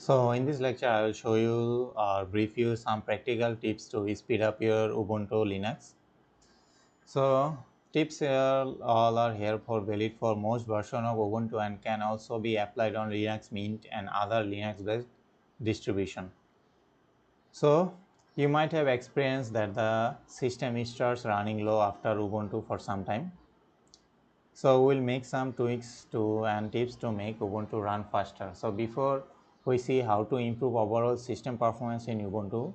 So in this lecture, I will show you or brief you some practical tips to speed up your Ubuntu Linux. So tips here all are here for valid for most version of Ubuntu and can also be applied on Linux Mint and other Linux based distribution. So you might have experienced that the system starts running low after Ubuntu for some time. So we'll make some tweaks to and tips to make Ubuntu run faster. So before we see how to improve overall system performance in Ubuntu,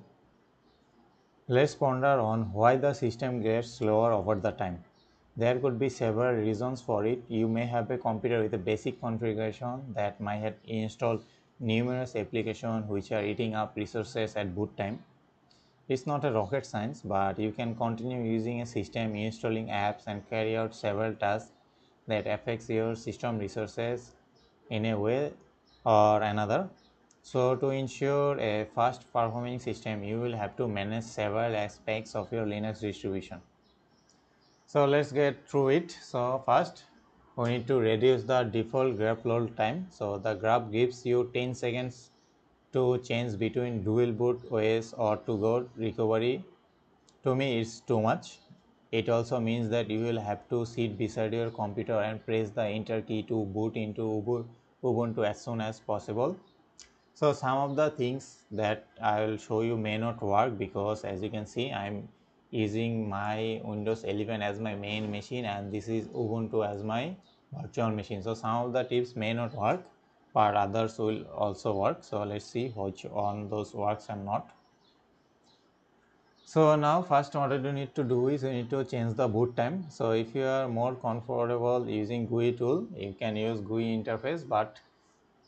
let's ponder on why the system gets slower over the time. There could be several reasons for it. You may have a computer with a basic configuration that might have installed numerous applications which are eating up resources at boot time. It's not a rocket science, but you can continue using a system, installing apps, and carry out several tasks that affects your system resources in a way or another. So to ensure a fast performing system, you will have to manage several aspects of your Linux distribution. So let's get through it. So first, we need to reduce the default grab load time. So the grab gives you 10 seconds to change between dual boot OS or to go recovery. To me, it's too much. It also means that you will have to sit beside your computer and press the enter key to boot into Ubuntu as soon as possible. So some of the things that I will show you may not work because as you can see I'm using my Windows 11 as my main machine and this is Ubuntu as my virtual machine. So some of the tips may not work but others will also work. So let's see which on those works and not. So now first what you need to do is you need to change the boot time. So if you are more comfortable using GUI tool, you can use GUI interface, but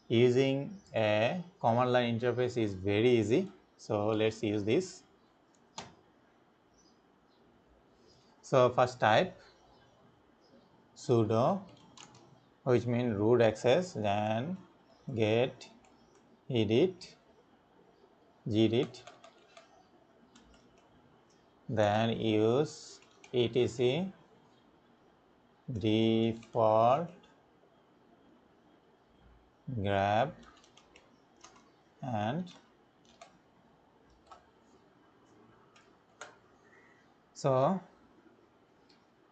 using a command line interface is very easy. So let's use this. So first type sudo, which means root access, then get edit gdit, then use etc default grab and so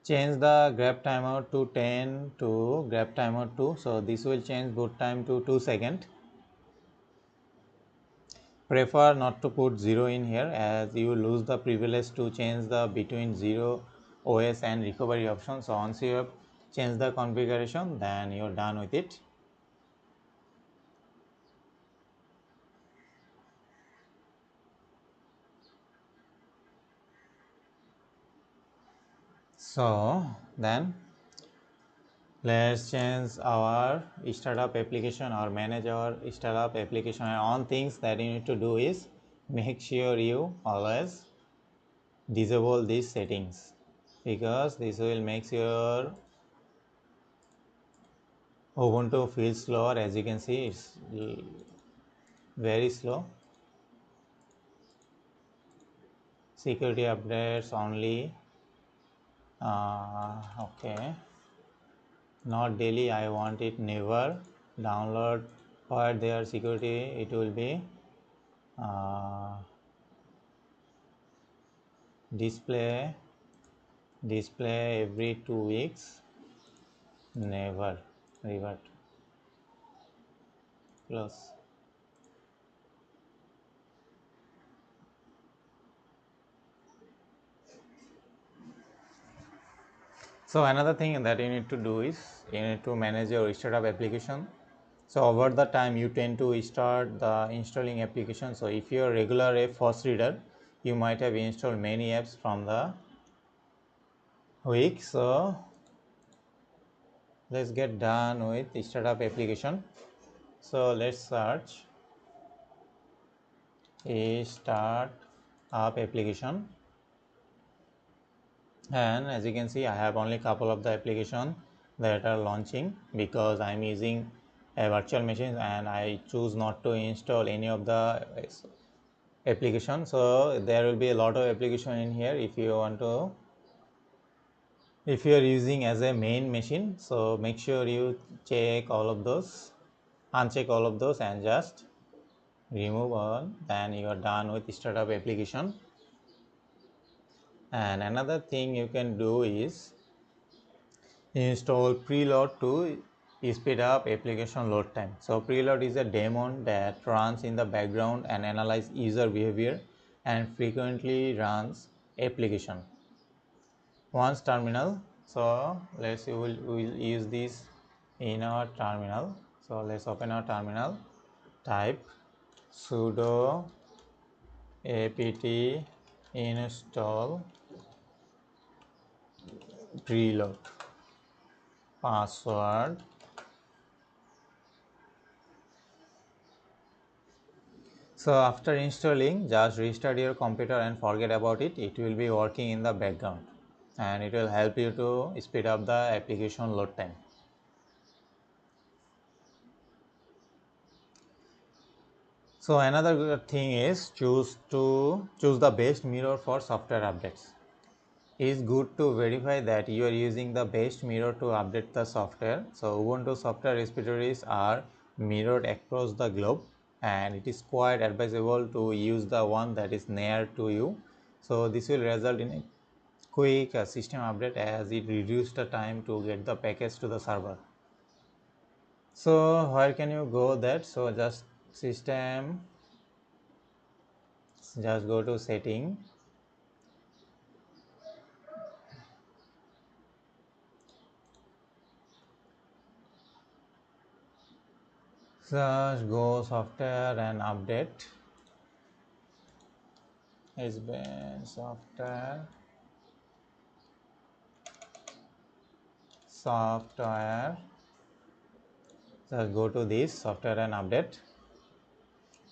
change the grab timer to 10 to grab timer 2. So this will change boot time to 2 seconds. Prefer not to put 0 in here as you lose the privilege to change the between 0 OS and recovery option. So once you have changed the configuration, then you're done with it. So then let's change our startup application or manage our startup application. And all things that you need to do is make sure you always disable these settings because this will make your Ubuntu feel slower. As you can see, it's very slow. Security updates only. Okay, not daily. I want it never. Download for their security. It will be uh, display every 2 weeks. Never revert. Close. So another thing that you need to do is you need to manage your startup application. So over the time you tend to start the installing application. So if you're a regular app fast reader, you might have installed many apps from the week. So let's get done with the startup application. So let's search a start up application, and as you can see I have only couple of the application that are launching because I'm using a virtual machine and I choose not to install any of the application. So there will be a lot of application in here if you want to, if you are using as a main machine. So make sure you check all of those, uncheck all of those and just remove all, then you are done with startup application. And another thing you can do is install preload to speed up application load time. So preload is a daemon that runs in the background and analyze user behavior and frequently runs application. Once terminal, so we'll use this in our terminal. So let's open our terminal, type sudo apt install preload, password. So after installing, just restart your computer and forget about it. It will be working in the background and it will help you to speed up the application load time. So another good thing is choose the best mirror for software updates. It's good to verify that you are using the best mirror to update the software. So Ubuntu software repositories are mirrored across the globe and it is quite advisable to use the one that is near to you. So this will result in a quick system update as it reduces the time to get the package to the server. So where can you go that? So just system, just go to setting, just go software and update. It's been software just go to this software and update,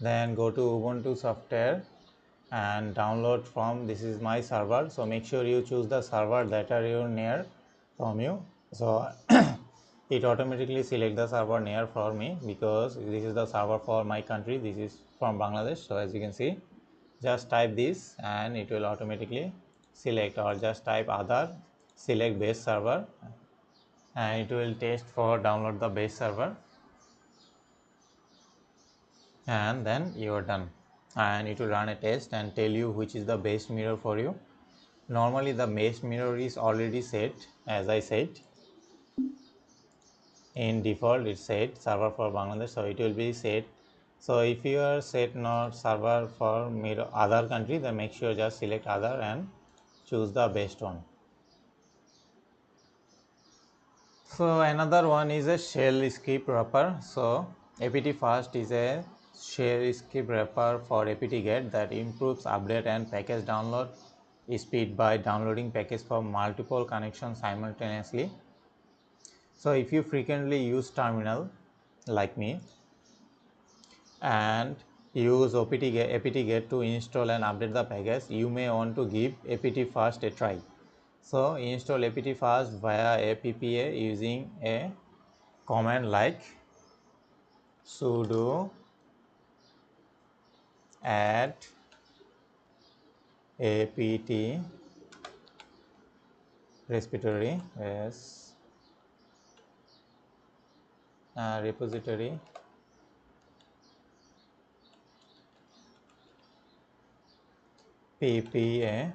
then go to Ubuntu software and download from this is my server. So make sure you choose the server that are you near from you. So it automatically select the server near for me because this is the server for my country. This is from Bangladesh. So as you can see, just type this and it will automatically select, or just type other, select base server and it will test for download the base server and then you are done, and it will run a test and tell you which is the best mirror for you. Normally the best mirror is already set, as I said in default it's set server for Bangladesh, so it will be set. So if you are set not server for mirror other country, then make sure just select other and choose the best one. So another one is a shell script wrapper. So apt fast is a shell script wrapper for apt-get that improves update and package download speed by downloading package for multiple connections simultaneously. So if you frequently use terminal like me and use apt-get to install and update the package, you may want to give apt-fast a try. So install apt-fast via appa using a command like sudo add apt repository repository ppa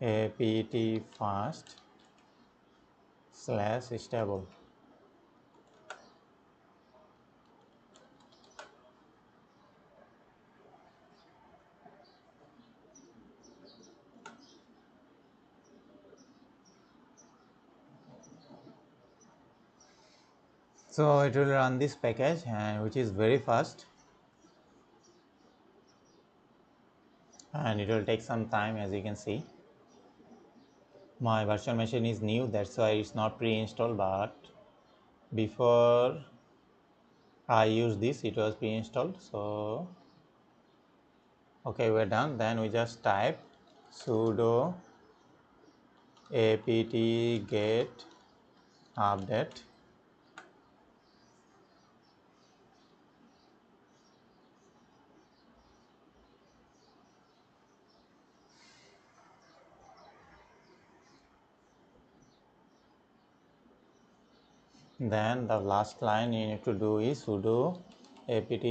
apt fast / stable. So it will run this package and which is very fast and it will take some time. As you can see, my virtual machine is new, that's why it's not pre-installed, but before I use this it was pre-installed. So okay, we're done. Then we just type sudo apt get update Then the last line you need to do is sudo apt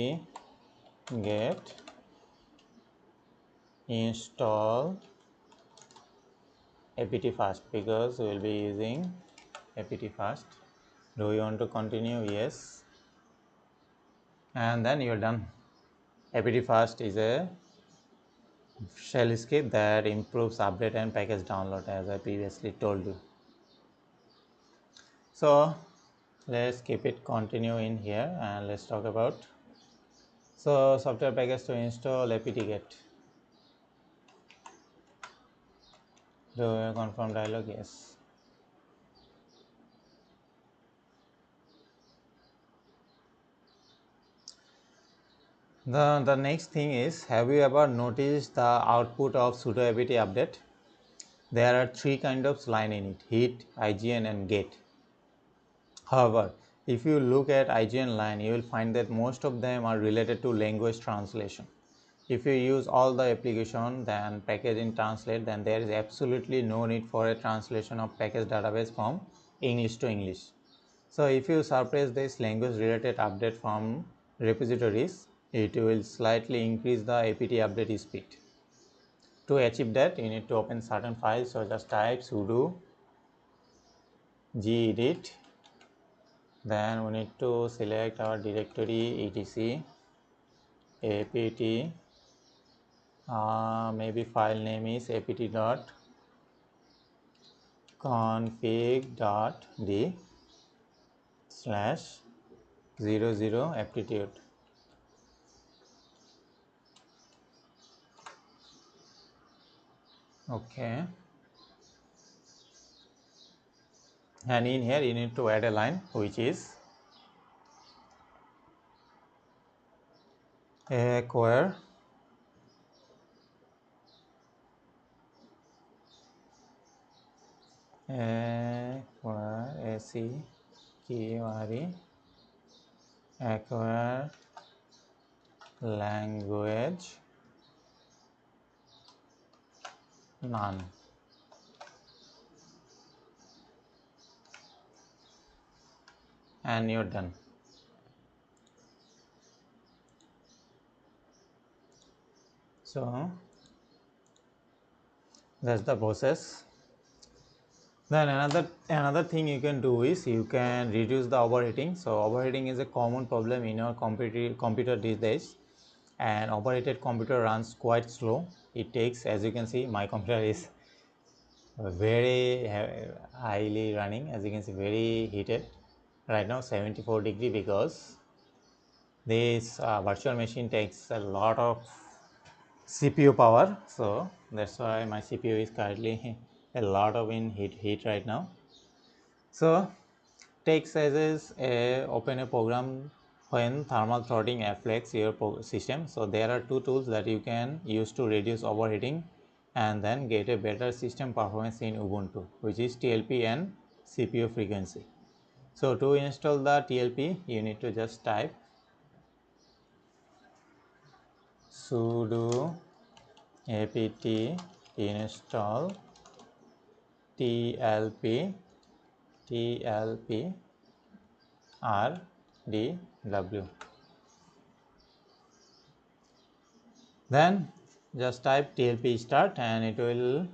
get install apt fast, because we will be using apt fast. Do you want to continue? Yes. And then you're done. apt fast is a shell script that improves update and package download, as I previously told you. So let's keep it continue in here and let's talk about, so software package to install apt-get. Do you confirm dialog? Yes. The next thing is, have you ever noticed the output of sudo apt update? There are three kind of line in it: hit, IGN and get. However, if you look at IGN line, you will find that most of them are related to language translation. If you use all the application then package in translate, then there is absolutely no need for a translation of package database from English to English. So if you suppress this language related update from repositories, it will slightly increase the apt update speed. To achieve that, you need to open certain files, so just type sudo gedit. Then we need to select our directory etc apt, maybe file name is apt.config.d/00 aptitude. Okay, and in here you need to add a line which is acquire acquire language none. And you're done. So that's the process. Then another thing you can do is you can reduce the overheating. So overheating is a common problem in your computer these days, and overheated computer runs quite slow. It takes, as you can see, my computer is very highly running, as you can see, very heated right now, 74 degree, because this virtual machine takes a lot of CPU power. So that's why my CPU is currently a lot of in heat right now. So take as open a program when thermal throttling affects your system. So there are two tools that you can use to reduce overheating and then get a better system performance in Ubuntu, which is TLP and CPU frequency. So to install the TLP, you need to just type sudo apt install TLP rdw. Then just type TLP start and it will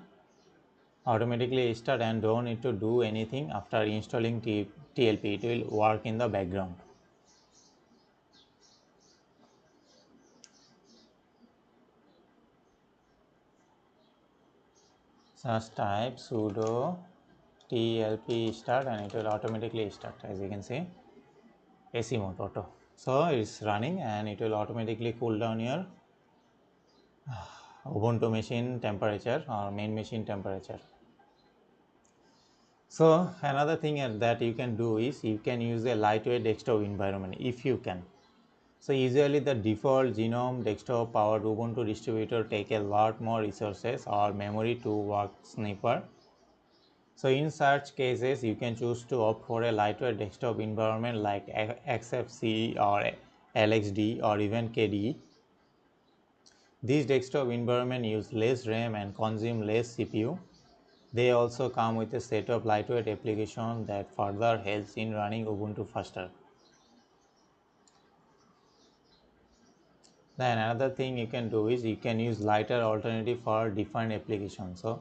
automatically start, and don't need to do anything after installing TLP. It will work in the background. Just type sudo TLP start and it will automatically start, as you can see, AC mode auto. So it's running and it will automatically cool down your Ubuntu machine temperature or main machine temperature. So another thing that you can do is you can use a lightweight desktop environment if you can. So usually the default GNOME desktop powered Ubuntu distributor take a lot more resources or memory to work snipper. So in such cases, you can choose to opt for a lightweight desktop environment like XFCE or LXD or even KDE. These desktop environments use less RAM and consume less CPU. They also come with a set of lightweight applications that further helps in running Ubuntu faster. Then another thing you can do is you can use lighter alternative for different applications. So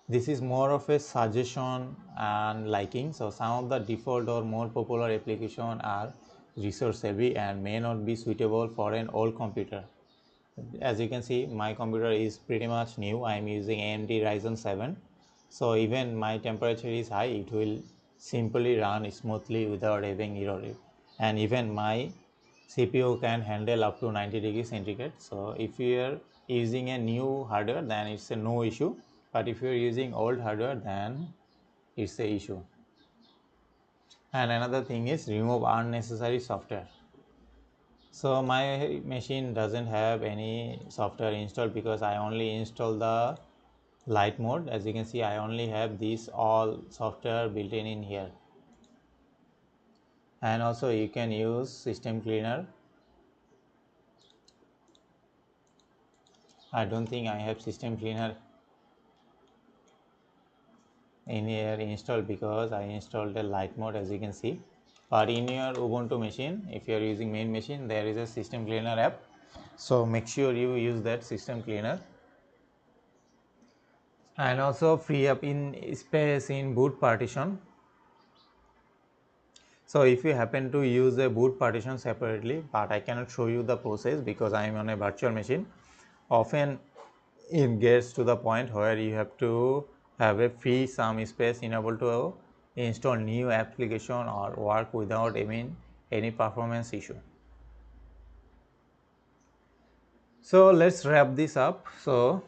this is more of a suggestion and liking. So some of the default or more popular applications are resource heavy and may not be suitable for an old computer. As you can see, my computer is pretty much new. I am using AMD Ryzen 7. So even my temperature is high, it will simply run smoothly without having error. And even my CPU can handle up to 90 degrees centigrade. So if you are using a new hardware, then it's a no issue. But if you are using old hardware, then it's a issue. And another thing is remove unnecessary software. So my machine doesn't have any software installed because I only install the light mode. As you can see, I only have this all software built in here. And also you can use system cleaner. I don't think I have system cleaner in here installed because I installed the light mode, as you can see. But in your Ubuntu machine, if you are using main machine, there is a system cleaner app. So make sure you use that system cleaner. And also free up in space in boot partition. So if you happen to use a boot partition separately, but I cannot show you the process because I am on a virtual machine, often it gets to the point where you have to have a free some space in able to install new application or work without even any performance issue. So let's wrap this up. So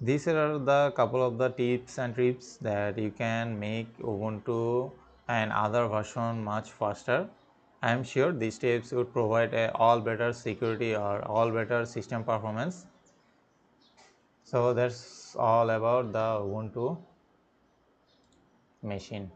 these are the couple of the tips and tricks that you can make Ubuntu and other version much faster. I am sure these tips would provide a all better security or all better system performance. So that's all about the Ubuntu machine.